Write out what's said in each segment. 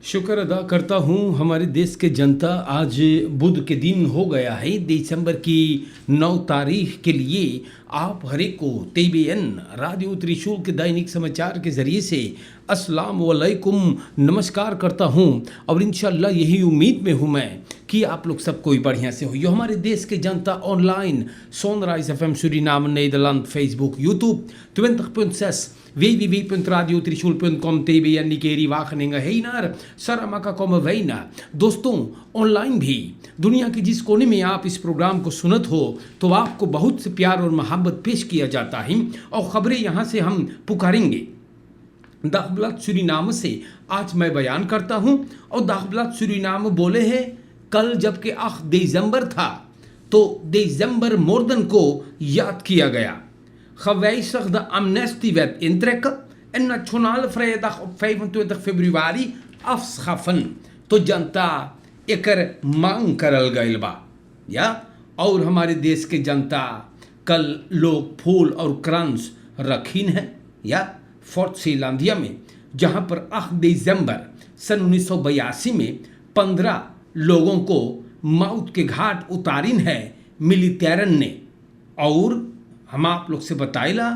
शुक्र अदा करता हूँ हमारे देश के जनता। आज बुध के दिन हो गया है, दिसंबर की 9 तारीख के लिए आप हरेक को TBN रेडियो त्रिशूल के दैनिक समाचार के ज़रिए से अस्सलाम वालेकुम नमस्कार करता हूँ। और इंशाल्लाह यही उम्मीद में हूँ मैं कि आप लोग सब कोई बढ़िया से हो। यो हमारे देश के जनता online Sunrise FM Suriname, Nederland, Facebook, YouTube 20.6 www.radiotriशूल.com TBN Nikeri Wageningen Heinar Saramaka Komme Weina। दोस्तों, ऑनलाइन भी दुनिया के जिस कोने में आप इस प्रोग्राम को सुनत हो तो आपको बहुत से प्यार और मोहब्बत पेश किया जाता है और ख़बरें यहाँ से हम पुकारेंगे। दाखबलात सूरीनाम से आज मैं बयान करता हूँ और दाखबलात सूरीनाम बोले हैं कल जबकि दिसंबर था तो दिसंबर मोर्दन को याद किया गया। Gewijzigd de amnestiewet intrekken en Nationale Vrijdag op 25 februari afschaffen तो जनता एकर मांग करल गइल बा या। और हमारे देश के जनता कल लोग फूल और क्रंच रखीन है या फोर्ट सीलांदिया में, जहां पर 8 दिसंबर सन 1982 में 15 लोगों को मौत के घाट उतारिन है मिलिटेरन ने। और हम आप लोग से बताइला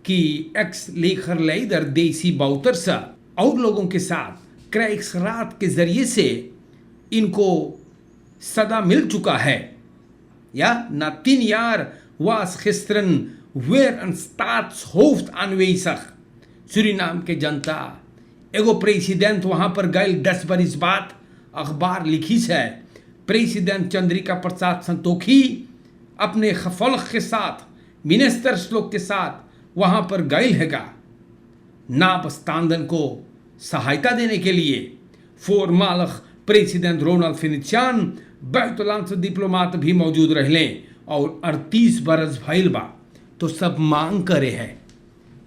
कि एक्स लेखर लेदर देसी बाउतरसा और लोगों के साथ क्राइक्सरात के जरिए से इनको सदा मिल चुका है या ना 3 jaar was gisteren weer een staatshoofd aanwezig। Suriname के जनता एगो प्रेसिडेंट वहां पर गए 10 बरिस बाद। अखबार लिखी है प्रेसिडेंट चंद्रिका प्रसाद संतोखी अपने खफल्क के साथ मिनिस्टर्स लोग के साथ वहां पर गए हैगा नाबस्तांदन को सहायता देने के लिए। voormalig प्रेसिडेंट रोनाल्ड फिनिचान buitenlandse डिप्लोमात भी मौजूद रहले और 38 बरस भइल बा तो सब मांग करे है।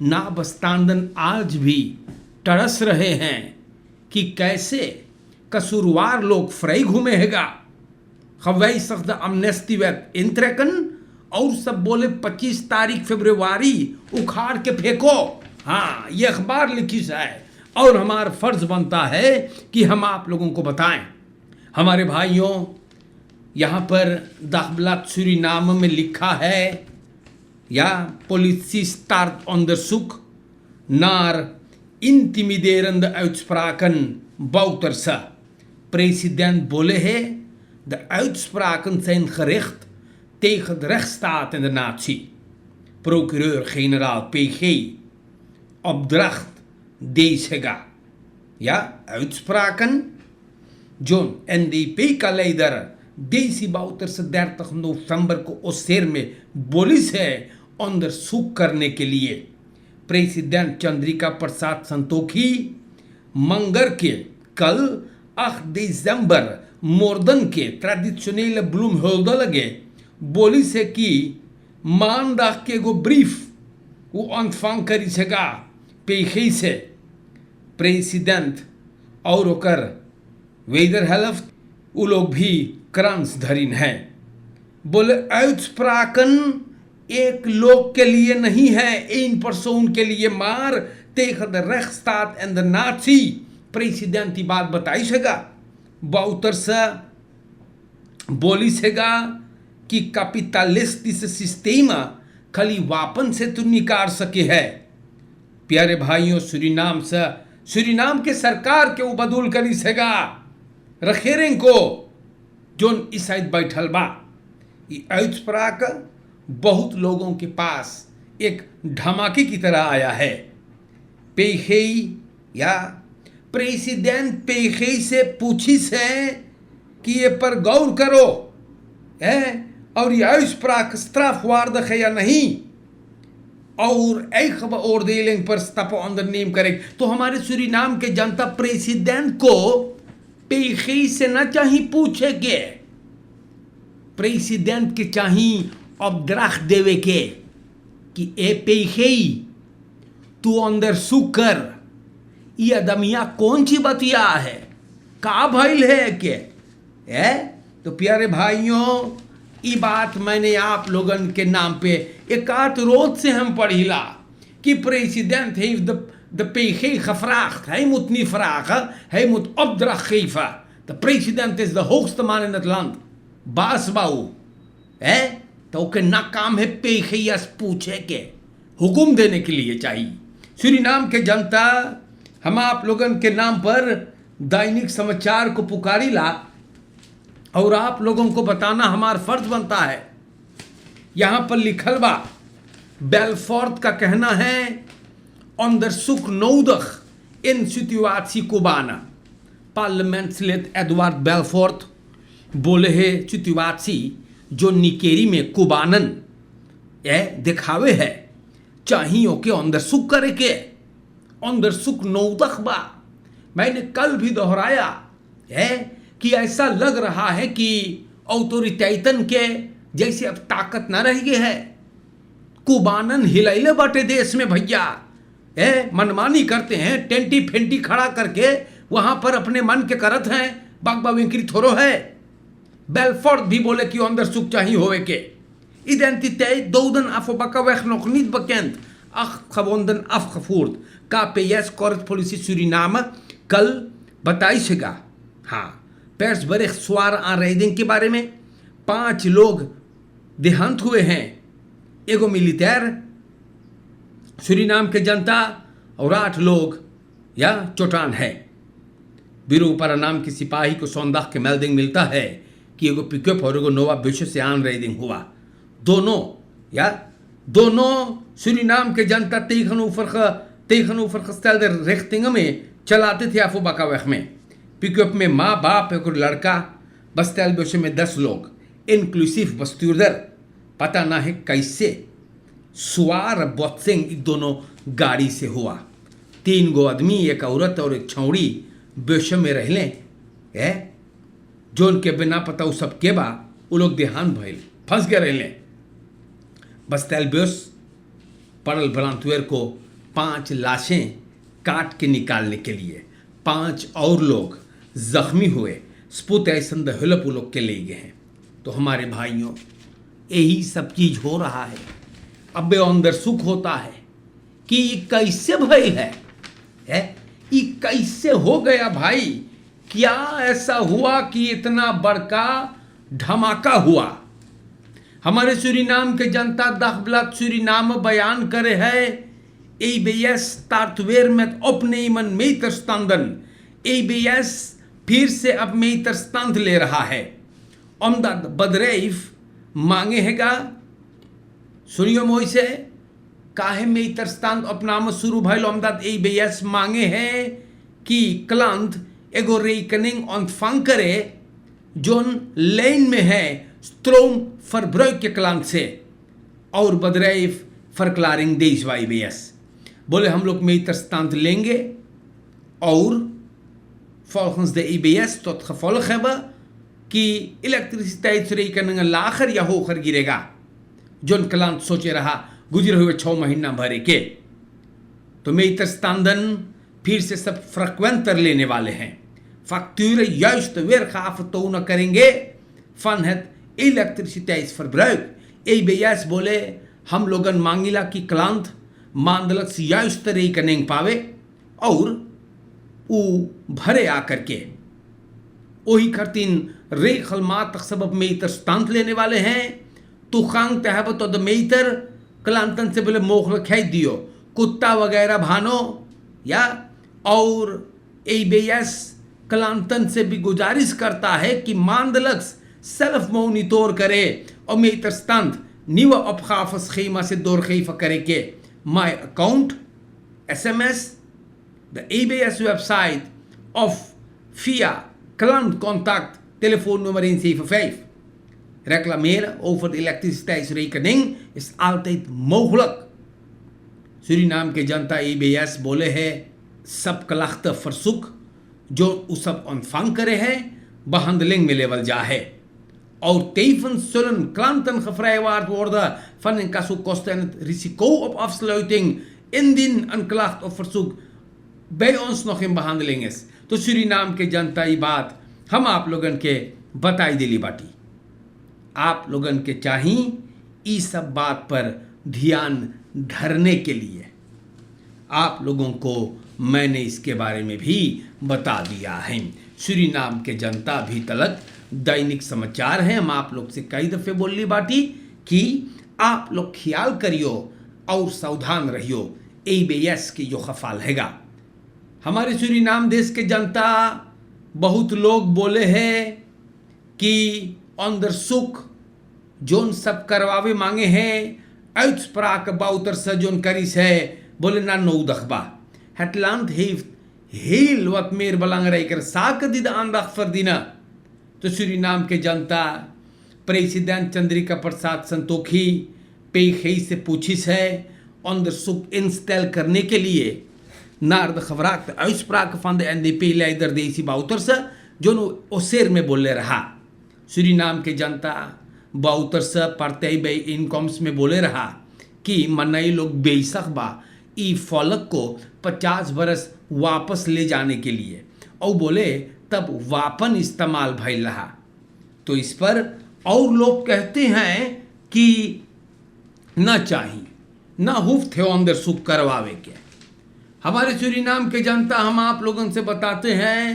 नाबस्तांदन आज भी तरस रहे हैं कि कैसे कसूरवार लोग फ्री घूमे हैगा। gewijzigde amnestiewet intrekken और सब बोले 25 तारीख फरवरी उखाड़ के फेंको। हाँ, ये अखबार लिखी है और हमारा फर्ज बनता है कि हम आप लोगों को बताएं। हमारे भाइयों, यहाँ पर दाखबलात सूरीनाम में लिखा है या politie start onderzoek naar intimiderende uitspraken Bouterse। President बोले है de uitspraken zijn gericht tegen de rechtsstaat en de natie। Procureur-generaal PG opdracht देगा या uitspraken John NDP का लीडर देसी बाउतर से 30 नवंबर को ओसेर में बोली है onderzoek करने के लिए। प्रेसिडेंट चंद्रिका प्रसाद संतोखी मंगर के कल 8 दिसंबर मोर्दन के ट्रेडिशनल ब्लूमहुल्दा लगे बोली से कि maandag के एगो ब्रीफ वो ontvang करी सका PG से। प्रेसिडेंट और ओकर wederhelft वो लोग भी क्रांस धरीन है। बोले uitspraken एक लोग के लिए नहीं है, één persoon के लिए maar tegen de rechtsstaat en de natie। President की बात बताई सका बाउतर से बोली सका कि कैपिटलिस्टिक सिस्टम खाली वापन से तो निकाल सके है। प्यारे भाइयों, सूरीनाम के सरकार के बदूल करी सगा रखेरें को जोन इस साइड बैठल बा। ये uitspraak बहुत लोगों के पास एक धमाके की तरह आया है। PG या प्रेसिडेंट PG से पूछी से कि ये पर गौर करो है और ये uitspraak strafwaardig है या नहीं और एक beoordeling पर stappen ondernemen करें। तो हमारे सूरीनाम के जनता प्रेसिडेंट को PG से न चाहिए पूछे के, प्रेसिडेंट के चाहिए opdracht देवे के कि ए PG तू onderzoek कर ये अदमिया कौन सी बतिया है, का भइल है के है। तो प्यारे भाइयों, ये बात मैंने आप लोगन के नाम पे एक रोज से हम पढ़िला कि president have the de PG gevraagd. Hij moet niet vragen, hij moet opdracht geven. De president is de hoogste man in het land. Baasbouw. तो के ना काम है PGS पूछे के हुक्म देने के लिए चाहिए। सूरीनाम के जनता हम आप लोगन के नाम पर दैनिक समाचार को पुकारी ला और आप लोगों को बताना हमारा फर्ज बनता है। यहां पर लिखल बा, बेलफोर्ट का कहना है onderzoek nodig in situatie Cubana। Parliament Edward Belfort बोले है सिचुएशन जो निकेरी में कुबानन दिखावे है चाहिए के onderzoek करे के onderzoek nodig बा। मैंने कल भी दोहराया है कि ऐसा लग रहा है कि ऑटोरिटेटन के जैसे अब ताकत न रह गई है। कुबानन हिलैले बाटे देश में भैया, मनमानी करते हैं, टेंटी फेंटी खड़ा करके वहां पर अपने मन के करत हैं। बागबा वेंकरी थोरो है। बेलफोर्ट भी बोले कि onderzoek चाहिए होवे के identiteit doden afgebakkenweg nog niet bekend, 8 gewonden afgevoerd। KPS korpspolitie Suriname कल बताइएगा। हाँ, persbericht zware aanrijding के बारे में 5 लोग देहांत हुए हैं, एगो मिलिटेर सूरीनाम के जनता और 8 लोग या चोटान है। बिरूपरा नाम के सिपाही को सोनदाग के मेल्डिंग मिलता है कि एगो पिकअप और एगो नोवा बेशो से aanrijding हुआ। दोनों सूरीनाम के जनता tegenovergestelde richtingen में चलाते थे। अफोबाकावेख में पिकअप में माँ बाप एक लड़का, बस्तेल बेशो में 10 लोग इंक्लूसिव बस्तूरदर। पता ना है कैसे सुवार बॉक्सिंग दोनों गाड़ी से हुआ। 3 गो आदमी, एक औरत और एक छौड़ी बेशो में रहले है, जो उनके बिना पता वो सब के बा वो लोग देहान भइल फंस गए रहले। बस्तेल बेस पड़ल बलांतुएर को 5 लाशें काट के निकालने के लिए 5 और लोग जख्मी हुए। स्पुत ऐसन दहलप वो लोग के ले गए हैं। तो हमारे भाइयों, यही सब चीज हो रहा है। अब onderzoek होता है कि ये कैसे भय है, ये कैसे हो गया भाई, क्या ऐसा हुआ कि इतना बड़का धमाका हुआ। हमारे सूरीनाम के जनता दखबलत सूरीनाम बयान करे है ABS staat weer met opnemen meterstanden। ABS फिर से अब meterstand ले रहा है, omdat bedrijf मांगे हैगा। सुनियो मोई से काहे meterstand opname शुरू भइल, omdat ABS मांगे है कि क्लांत एगो rekening ontvang करे जोन लेन में है स्ट्रोम verbruik के क्लांत से, और bedrijf verklaring deze bij ABS बोले हम लोग meterstand लेंगे और volgens de ABS tot gevolg hebben कि elektriciteitsrekeningen lager या होकर गिरेगा। जोन कलांत सोचे रहा गुजरे हुए 6 महीना भरे के, तो meterstanden फिर से सब फ्रीक्वेंटर लेने वाले हैं। facturen juist weergave tonen करेंगे van het elektriciteitsverbruik। ABS बोले हम लोगन मांगिला की क्लांत maandelijks juiste rekening पावे और वो भरे आकर के वही खर्तीन regelmatig सबब meterstand लेने वाले हैं। toegang te hebben tot de meter klanten से बोले mogelijkheid दियो, कुत्ता वगैरह भानो या। और ABS klanten से भी गुजारिश करता है कि maandelijks zelf monitor करे और meterstand nieuwe opgaveschema से doorgeven करे के My account, SMS, de ABS website of via klantcontact telefoonnummer 175. Reclameren over de elektriciteitsrekening is altijd mogelijk। Suriname के जनता ABS बोले है सब klachten verzoek जो उस सब ontvang करे है behandeling में level जा है, और tevens zullen klanten gevrijwaard worden van incassokosten en het risico op afsluiting indien een klacht of verzoek bij ons nog in behandeling is। तो सूरीनाम के जनता ये बात हम आप लोगन के बताई दिली बाटी। आप लोगन के चाहिए इस सब बात पर ध्यान धरने के लिए। आप लोगों को मैंने इसके बारे में भी बता दिया है। सूरीनाम के जनता भी तलक दैनिक समाचार है। हम आप लोग से कई दफ़े बोलनी बाटी कि आप लोग ख्याल करियो और सावधान रहियो। ABS की जो खफाल हैगा हमारे सूरीनाम देश के जनता, बहुत लोग बोले हैं कि अंदर सुख जोन सब करवावे मांगे हैं uitspraken bouter se जोन करीस है बोले ना nodig ba. Het land heeft heel wat meer belangrijker zaken die de aandacht verdienen. तो सूरीनाम के जनता प्रेसिडेंट चंद्रिका प्रसाद संतोखी पेखई से पूछिस है अंदर सुख इंस्टॉल करने के लिए naar de gevraagde uitspraken van de NDP-leider Desi Bouterse, जो ओसेर में बोले रहा। सूरीनाम के जनता बाउतरसे partij bijeenkomst में बोले रहा कि मनाई लोग बेशक बा ई फलक को 50 बरस वापस ले जाने के लिए, और बोले तब वापन इस्तेमाल भइल रहा। तो इस पर और लोग कहते हैं कि न चाहिए न हुफ थे अंदर सुख करवावे के। हमारे सूरीनाम के जनता हम आप लोगों से बताते हैं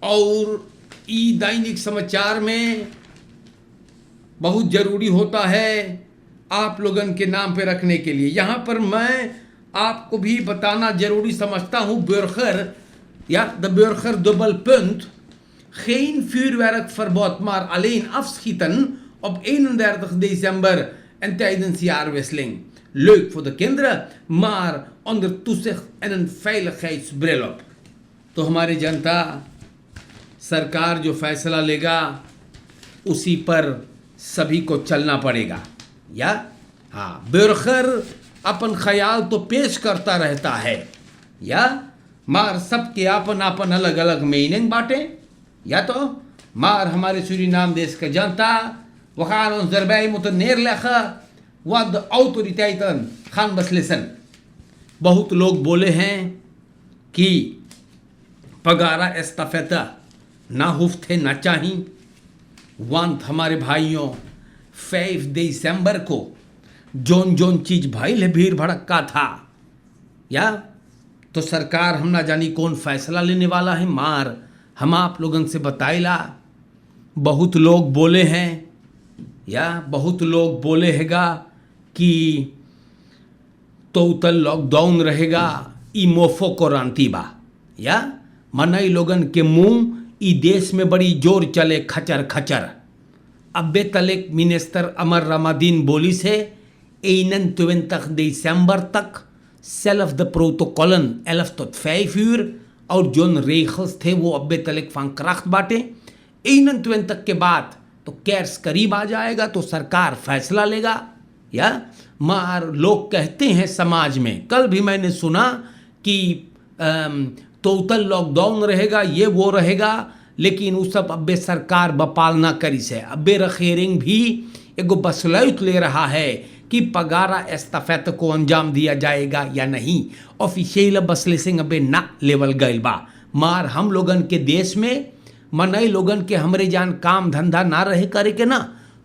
और ई दैनिक समाचार में बहुत ज़रूरी होता है आप लोगों के नाम पे रखने के लिए। यहाँ पर मैं आपको भी बताना ज़रूरी समझता हूँ, burger ja, de burger dubbel punt, geen vuurwerkverbod, maar alleen afschieten op 31 december en tijdens jaarwisseling. Leuk voor de kinderen, maar onder toezicht en een veiligheidsbril op. तो हमारी जनता सरकार जो फैसला लेगा उसी पर सभी को चलना पड़ेगा। या हाँ, बुर्खर अपन ख्याल तो पेश करता रहता है, या मार सबके अपन अपन अलग अलग मीनिंग बांटे। या तो मार हमारे सूरीनाम देश के जनता we gaan ons daarbij moeten neerleggen wat de autoriteiten gaan beslissen। बहुत लोग बोले हैं कि पगारा एस्ताफेता ना हुफ्थे ना चाहिए। want हमारे भाइयों 5 दिसंबर को जोन जोन चीज भाई है भीड़ भड़का था, या तो सरकार हम ना जानी कौन फैसला लेने वाला है। मार हम आप लोगों से बताइला बहुत लोग बोले हैं, या बहुत लोग बोले हैगा कि टोटल लॉकडाउन रहेगा ई मोफो क्रांति बा। या मनई लोगन के मुंह ई देश में बड़ी जोर चले खचर खचर। अब्बे तलेक मिनिस्टर अमर रमादीन बोली से 21 december तक zelf de protocollen 11 tot 5 uur और जोन regels थे वो अब्बे तलेक van kracht बाटे। 21 के बाद तो कैर्स करीब आ जाएगा तो सरकार फैसला लेगा। या मार लोग कहते हैं समाज में, कल भी मैंने सुना कि टोटल लॉकडाउन रहेगा, ये वो रहेगा, लेकिन वो सब अब्बे सरकार बपाल ना करी से। अब्बे रखेरिंग भी एगो बसलौत ले रहा है कि पगारा एस्ताफेत को अंजाम दिया जाएगा या नहीं। ऑफिशियल बसलेसिंग अबे ना लेवल गइल बा। मार हम लोगन के देश में मनई लोगन के हमरे जान काम धंधा ना रहे करे के ना,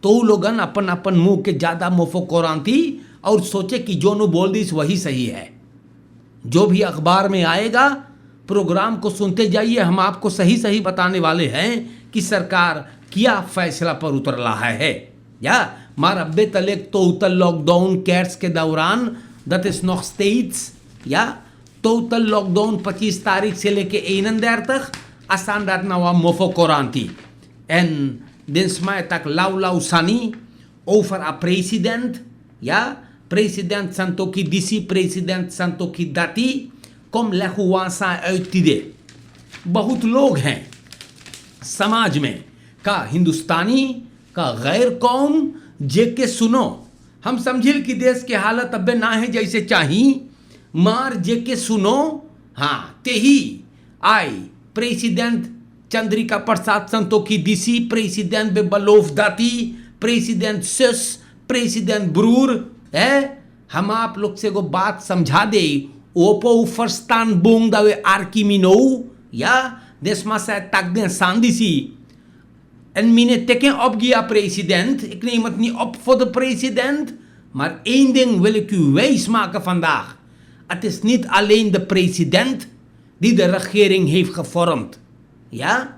तो वो लोगन अपन अपन मुंह के ज़्यादा मोफो कोरांती और सोचे कि जो नु बोल दी वही सही है। जो भी अखबार में आएगा प्रोग्राम को सुनते जाइए, हम आपको सही सही बताने वाले हैं कि सरकार क्या फैसला पर उतर रहा है। या maar अब्बे तलेक टोटल लॉकडाउन कैर्स के दौरान dat is nog steeds, ja, total lockdown 25 तारीख से लेके 31 asan dat nou aan mofo koranti. En dinsmai tak lau sani over a president, ja, president Santoki Disi, president Santoki Dati, kom lehuansa uittide। बहुत लोग हैं समाज में का हिंदुस्तानी का गैर कौम जेके सुनो, हम समझिल कि देश के हालत अब्बे ना है जैसे चाही, मार जेके सुनो। हाँ ते ही आई प्रेसिडेंट चंद्रिका प्रसाद संतोखी दिसी, प्रेसिडेंट बेबलोफ दाती, प्रेसिडेंट सस, प्रेसिडेंट ब्रूर है। हम आप लोग से को बात समझा दे, ओपो फर्स्तान बोंग दावे आर्किमिनो, या देश में से तक दे सांदिसी en mine teken opgia president. Ik neem het niet op voor de president, maar één ding wil ik u wijs maken vandaag. Het is niet alleen de president die de regering heeft gevormd. Ja?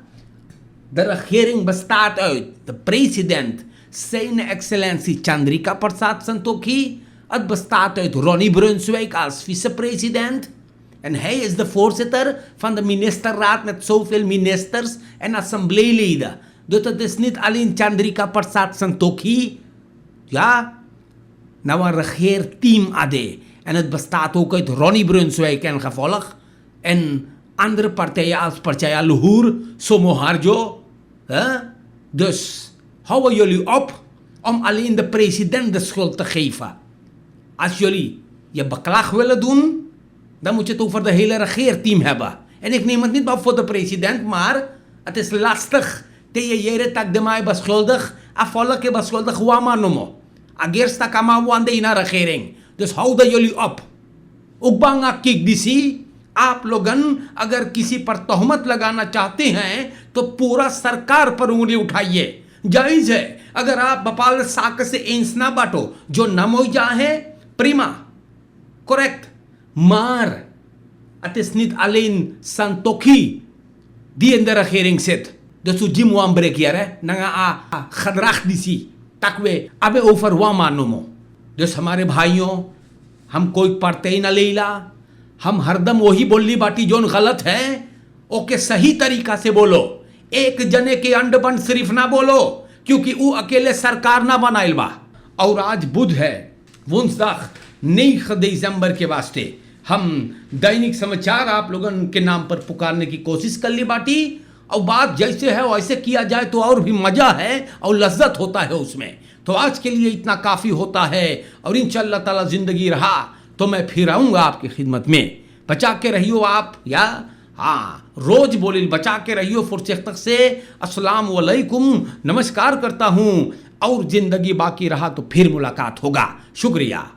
De regering bestaat uit de president, zijn excellentie Chandrika Prasad Santokhi. Het bestaat uit Ronnie Brunswijk als vicepresident. En hij is de voorzitter van de ministerraad met zoveel ministers en assembleeleden. Dus het is niet alleen Chandrika Prasad Santokhi. Ja, nou een regeerteam ade. En het bestaat ook uit Ronnie Brunswijk en gevolg. En andere partijen als Partij Luhur, Somo Harjo. Dus houden jullie op om alleen de president de schuld te geven. Als jullie je beklag willen doen, dan moet je het over de hele regeerteam hebben. En ik neem het niet maar voor de president, maar het is lastig. Tegen jere tak de mij beschuldig, afvallen ke beschuldig wama nomo. Agersta kama wande in de regering. Dus houden jullie op. Ook banga kik disi. आप लोगन अगर किसी पर तोहमत लगाना चाहते हैं तो पूरा सरकार पर उंगली उठाइए. जायज है अगर आप बपाल साक से eens ना बाटो जो namoja है prima correct maar het is niet alleen Santokhi die in de regering zit. Dus u jimu ambrek yare nanga a gedrag disi takwe abe over wama nomo. Dus हमारे भाइयों हम कोई partij ना लेला. हम हरदम वही बोली बाटी जोन गलत है ओके सही तरीका से बोलो. एक जने के अंडपन सिर्फ ना बोलो क्योंकि वो अकेले सरकार ना बनाइल बा. और आज बुध है वुंसदाख नई दिसंबर के वास्ते हम दैनिक समाचार आप लोगों के नाम पर पुकारने की कोशिश कर ली बाटी. और बात जैसे है वैसे किया जाए तो और भी मजा है और लज्जत होता है उसमें. तो आज के लिए इतना काफ़ी होता है और इंशाअल्लाह ताला जिंदगी रहा तो मैं फिर आऊँगा आपकी खिदमत में. बचा के रहियो आप या हाँ रोज बोलिल बचा के रहियो फुर्सत तक से. अस्सलाम वालेकुम नमस्कार करता हूँ और ज़िंदगी बाकी रहा तो फिर मुलाकात होगा. शुक्रिया.